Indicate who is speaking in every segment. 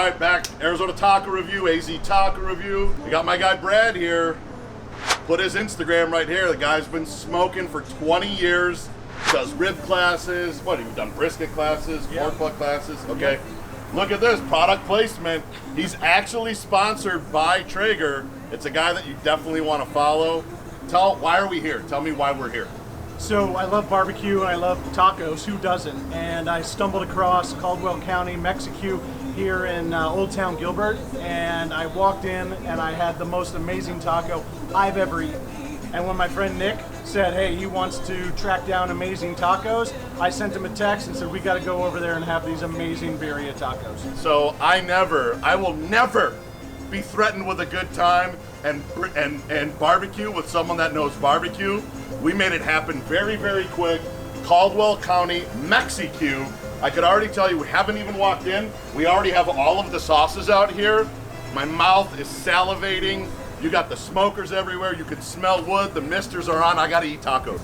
Speaker 1: right, back. Arizona Taco Review, AZ Taco Review. We got my guy Brad here. Put his Instagram right here. The guy's been smoking for 20 years. Does rib classes. What, you've done brisket classes, pork butt classes? Okay. Look at this, product placement. He's actually sponsored by Traeger. It's a guy that you definitely want to follow. Why are we here? Tell me why we're here.
Speaker 2: So I love barbecue and I love tacos, who doesn't? And I stumbled across Caldwell County Mexi-Q here in Old Town Gilbert, and I walked in and I had the most amazing taco I've ever eaten. And when my friend Nick said, hey, he wants to track down amazing tacos, I sent him a text and said, we got to go over there and have these amazing birria tacos.
Speaker 1: So I will never be threatened with a good time and barbecue with someone that knows barbecue. We made it happen very, very quick. Caldwell County Mexi-Q. I could already tell you, we haven't even walked in. We already have all of the sauces out here. My mouth is salivating. You got the smokers everywhere. You can smell wood. The misters are on. I gotta eat tacos.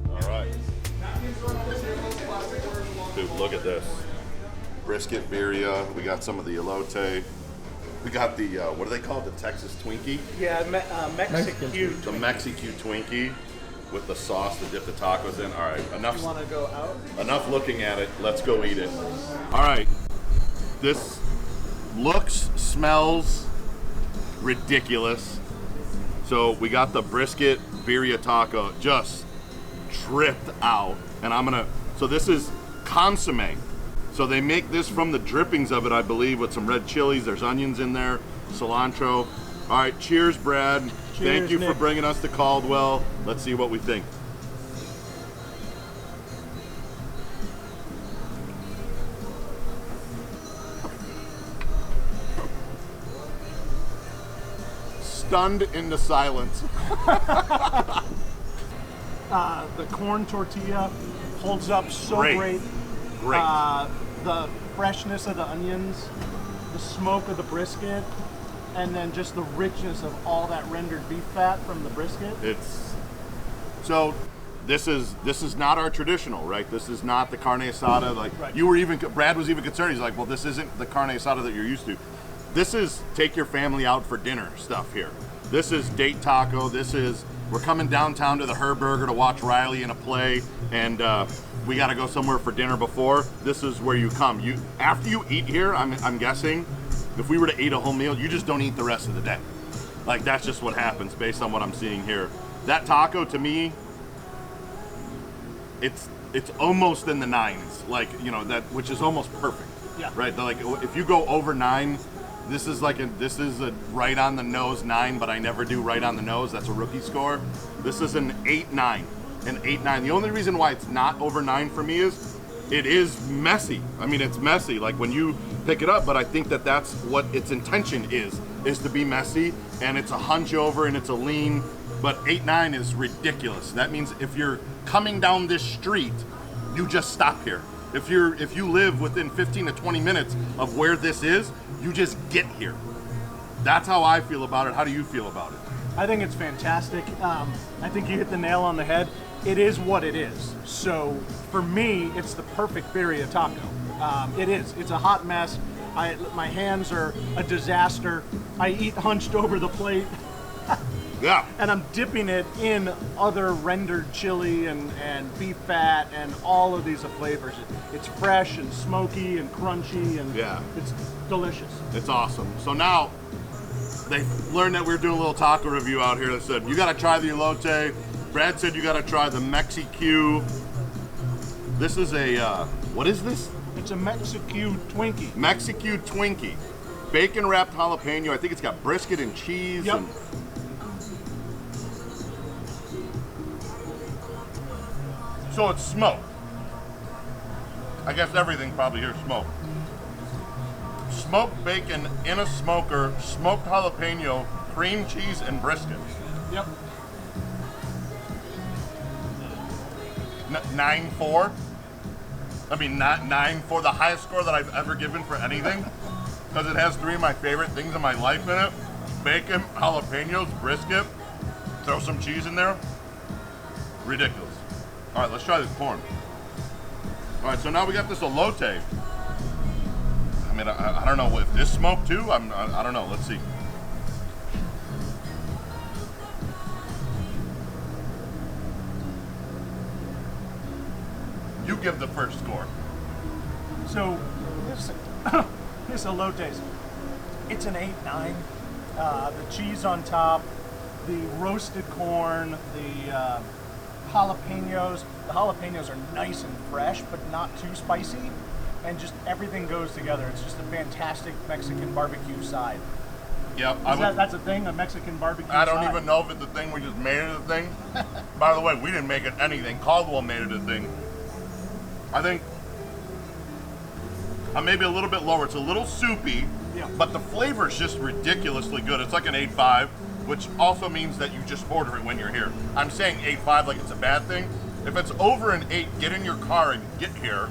Speaker 1: All right. Dude, look at this. Brisket birria. We got some of the elote. We got the, what do they call it? The Texas Twinkie?
Speaker 2: Yeah, Mexi-Q.
Speaker 1: The Mexi-Q Twinkie with the sauce to dip the tacos in. All right, enough.
Speaker 2: You want to go out?
Speaker 1: Enough looking at it. Let's go eat it. All right. This looks, smells ridiculous. So we got the brisket birria taco just tripped out. And so this is consomme. So they make this from the drippings of it, I believe, with some red chilies. There's onions in there, cilantro. All right, cheers, Brad.
Speaker 2: Cheers,
Speaker 1: thank you
Speaker 2: Nick.
Speaker 1: for bringing us to Caldwell. Let's see what we think. Stunned into silence.
Speaker 2: The corn tortilla holds up so great.
Speaker 1: Great.
Speaker 2: The freshness of the onions, the smoke of the brisket, and then just the richness of all that rendered beef fat from the brisket.
Speaker 1: So this is not our traditional, right? This is not the carne asada. Like
Speaker 2: Right.
Speaker 1: Brad was even concerned. He's like, well, this isn't the carne asada that you're used to. This is take your family out for dinner stuff here. This is date taco. We're coming downtown to the Herberger to watch Riley in a play, and we got to go somewhere for dinner before. This is where you come. After you eat here, I'm guessing, if we were to eat a whole meal, you just don't eat the rest of the day. Like, that's just what happens based on what I'm seeing here. That taco, to me, it's almost in the nines, like, you know, which is almost perfect.
Speaker 2: Yeah.
Speaker 1: Right. Like, if you go over 9. This is a right on the nose 9, but I never do right on the nose. That's a rookie score. This is an 8-9, an 8-9. The only reason why it's not over 9 for me is it is messy. I mean, it's messy, like when you pick it up, but I think that's what its intention is to be messy, and it's a hunch over and it's a lean, but 8-9 is ridiculous. That means if you're coming down this street, you just stop here. If you live within 15 to 20 minutes of where this is, you just get here. That's how I feel about it. How do you feel about it?
Speaker 2: I think it's fantastic. I think you hit the nail on the head. It is what it is. So for me, it's the perfect birria taco. It is. It's a hot mess. My hands are a disaster. I eat hunched over the plate.
Speaker 1: Yeah.
Speaker 2: And I'm dipping it in other rendered chili and beef fat and all of these flavors. It's fresh and smoky and crunchy, and it's delicious.
Speaker 1: It's awesome. So now they learned that we were doing a little taco review out here. They said, you got to try the elote. Brad said you got to try the Mexi-Q. This is what is this?
Speaker 2: It's a Mexi-Q Twinkie.
Speaker 1: Mexi-Q Twinkie. Bacon wrapped jalapeno. I think it's got brisket and cheese.
Speaker 2: Yep.
Speaker 1: And so it's smoked. I guess everything probably here is smoked. Smoked bacon in a smoker, smoked jalapeno, cream cheese, and brisket.
Speaker 2: Yep.
Speaker 1: 9.4. I mean, not 9.4, the highest score that I've ever given for anything, because it has 3 of my favorite things in my life in it: bacon, jalapenos, brisket. Throw some cheese in there. Ridiculous. All right, let's try this corn. All right, so now we got this elote. I mean, I don't know if this smoked too. I don't know. Let's see. You give the first score.
Speaker 2: So this elotes, it's an 8-9. The cheese on top, the roasted corn, the jalapenos. The jalapenos are nice and fresh, but not too spicy, and just everything goes together. It's just a fantastic Mexican barbecue side.
Speaker 1: Yep.
Speaker 2: That's a thing, a Mexican barbecue
Speaker 1: I don't
Speaker 2: side.
Speaker 1: even know if it's a thing. We just made it a thing. By the way, we didn't make it anything. Caldwell made it a thing. I think I'm maybe a little bit lower. It's a little soupy,
Speaker 2: Yeah.
Speaker 1: but the flavor is just ridiculously good. It's like an 8.5, which also means that you just order it when you're here. I'm saying 8.5 like it's a bad thing. If it's over an 8, get in your car and get here.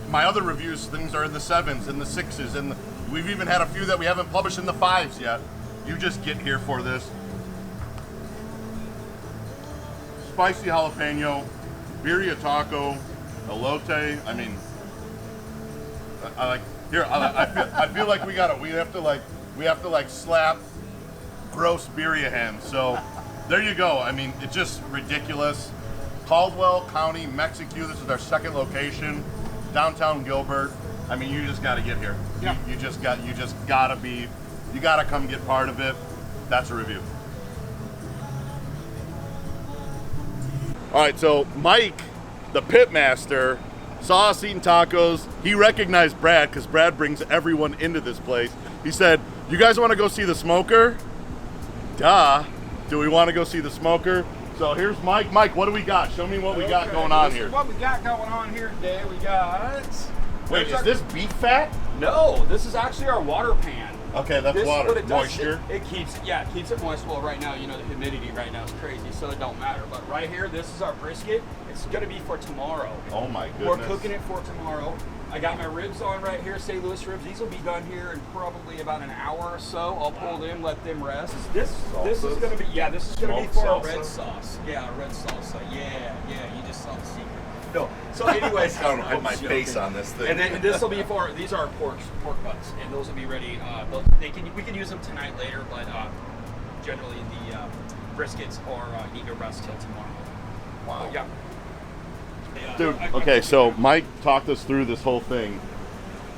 Speaker 1: My other reviews, things are in the 7s and the 6s, and we've even had a few that we haven't published in the 5s yet. You just get here for this. Spicy jalapeno, birria taco, elote. I mean, I like here. I feel like we have to like slap gross birria hands. So there you go. I mean, it's just ridiculous. Caldwell County Mexi-Qand. This is our second location, downtown Gilbert. I mean, you just got to get here.
Speaker 2: Yeah.
Speaker 1: You got to come get part of it. That's a review. All right, so Mike, the pit master, saw us eating tacos. He recognized Brad because Brad brings everyone into this place. He said, "You guys want to go see the smoker?" Duh. Do we want to go see the smoker? So here's Mike. Mike, what do we got? Show me what we got going on here.
Speaker 3: What we got going on here today? We got.
Speaker 1: Wait, is this beef fat?
Speaker 3: No, this is actually our water pan.
Speaker 1: Okay, that's
Speaker 3: This is
Speaker 1: water.
Speaker 3: what it does.
Speaker 1: Moisture.
Speaker 3: It keeps it moist. Well, right now, you know, the humidity right now is crazy, so it don't matter. But right here, this is our brisket. It's gonna be for tomorrow.
Speaker 1: Oh my goodness.
Speaker 3: We're cooking it for tomorrow. I got my ribs on right here, St. Louis ribs. These will be done here in probably about an hour or so. I'll pull them, let them rest. This is gonna be this is gonna be for
Speaker 1: Smoked
Speaker 3: a red
Speaker 1: salsa?
Speaker 3: sauce. Yeah, a red salsa. Yeah, you just saw the secret. No. So anyways,
Speaker 1: I don't put my face on this thing.
Speaker 3: and then this will be for, these are pork butts, and those will be ready. We can use them tonight later, but generally the briskets need to rest till tomorrow.
Speaker 1: Wow.
Speaker 3: Yeah.
Speaker 1: Dude, okay, so Mike talked us through this whole thing.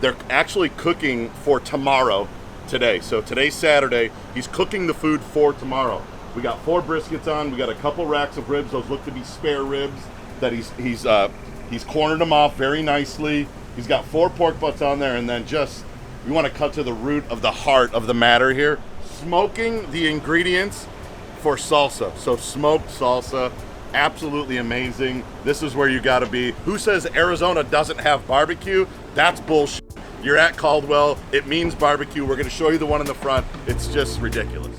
Speaker 1: They're actually cooking for tomorrow today. So today's Saturday. He's cooking the food for tomorrow. We got 4 briskets on. We got a couple racks of ribs. Those look to be spare ribs that he's cornered them off very nicely. He's got 4 pork butts on there, and then we want to cut to the root of the heart of the matter here. Smoking the ingredients for salsa. So smoked salsa. Absolutely amazing. This is where you got to be. Who says Arizona doesn't have barbecue? That's bullshit. You're at Caldwell. It means barbecue. We're going to show you the one in the front. It's just ridiculous.